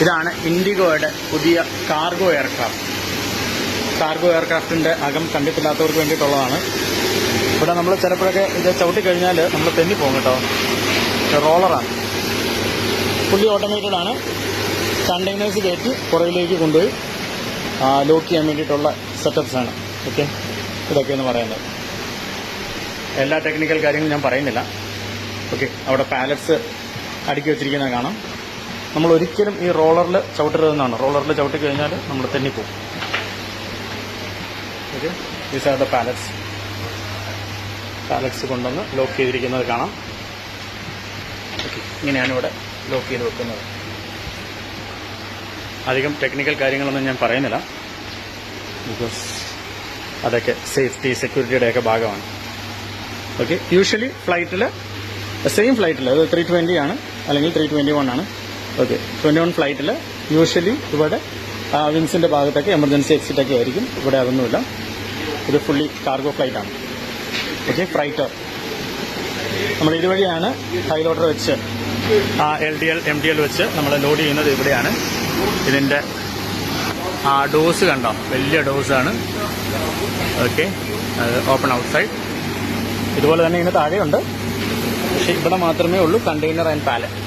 ഇതാണ് ഇൻഡിഗോയുടെ പുതിയ cargo aircraft. Cargo എയർക്രാഫ്റ്റിൻ്റെ അകം കണ്ടിട്ടില്ലാത്തവർക്ക് വേണ്ടിയിട്ടുള്ളതാണ്. ഇവിടെ നമ്മൾ ചിലപ്പോഴൊക്കെ ഇത് ചവിട്ടിക്കഴിഞ്ഞാൽ നമ്മൾ തെന്നിപ്പോകും കേട്ടോ. റോളറാണ്, ഫുള്ളി ഓട്ടോമേറ്റഡ് ആണ്. കണ്ടെയ്നേഴ്സ് കയറ്റി പുറകിലേക്ക് കൊണ്ടുപോയി ലോക്ക് ചെയ്യാൻ വേണ്ടിയിട്ടുള്ള സെറ്റപ്സ് ആണ്. ഓക്കെ, ഇതൊക്കെയെന്ന് പറയുന്നത്. എല്ലാ ടെക്നിക്കൽ കാര്യങ്ങളും ഞാൻ പറയുന്നില്ല. ഓക്കെ, അവിടെ പാലറ്റ്സ് അടുക്കി വെച്ചിരിക്കുന്നത് കാണാം. നമ്മൾ ഒരിക്കലും ഈ റോളറിൽ ചവിട്ടരുതെന്നാണ്. റോളറിൽ ചവിട്ടി കഴിഞ്ഞാൽ നമ്മൾ തെന്നിപ്പോകും. Okay, these are the pallets കൊണ്ടുവന്ന് ലോക്ക് ചെയ്തിരിക്കുന്നത് കാണാം. ഓക്കെ, ഇങ്ങനെയാണ് ഇവിടെ ലോക്ക് ചെയ്ത് വെക്കുന്നത്. അധികം ടെക്നിക്കൽ കാര്യങ്ങളൊന്നും ഞാൻ പറയുന്നില്ല, ബിക്കോസ് അതൊക്കെ സേഫ്റ്റി സെക്യൂരിറ്റിയുടെയൊക്കെ ഭാഗമാണ്. ഓക്കെ, യൂഷ്വലി ഫ്ലൈറ്റിൽ സെയിം ഫ്ലൈറ്റിൽ അത് 320 ആണ്, അല്ലെങ്കിൽ 321 ആണ്. ഓക്കെ, 21 ഫ്ലൈറ്റിൽ യൂഷ്വലി ഇവിടെ വിങ്സിൻ്റെ ഭാഗത്തൊക്കെ എമർജൻസി എക്സിറ്റൊക്കെ ആയിരിക്കും. ഇവിടെ അതൊന്നുമില്ല. ഇത് ഫുള്ളി കാർഗോ ഫ്ലൈറ്റാണ്. ഓക്കെ, ഫ്രൈറ്റർ നമ്മൾ ഇതുവഴിയാണ് ഹൈ ലോഡർ വെച്ച് LDL MDL വെച്ച് നമ്മൾ ലോഡ് ചെയ്യുന്നത് ഇവിടെയാണ്. ഇതിൻ്റെ ഡോസ് കണ്ടോ, വലിയ ഡോസാണ്. ഓക്കെ, അത് ഓപ്പൺ ഔട്ട് സൈഡ്. ഇതുപോലെ തന്നെ ഇതിന് താഴെയുണ്ട്, പക്ഷേ ഇവിടെ മാത്രമേ ഉള്ളൂ കണ്ടെയ്നർ ആൻഡ് പാലറ്റ്.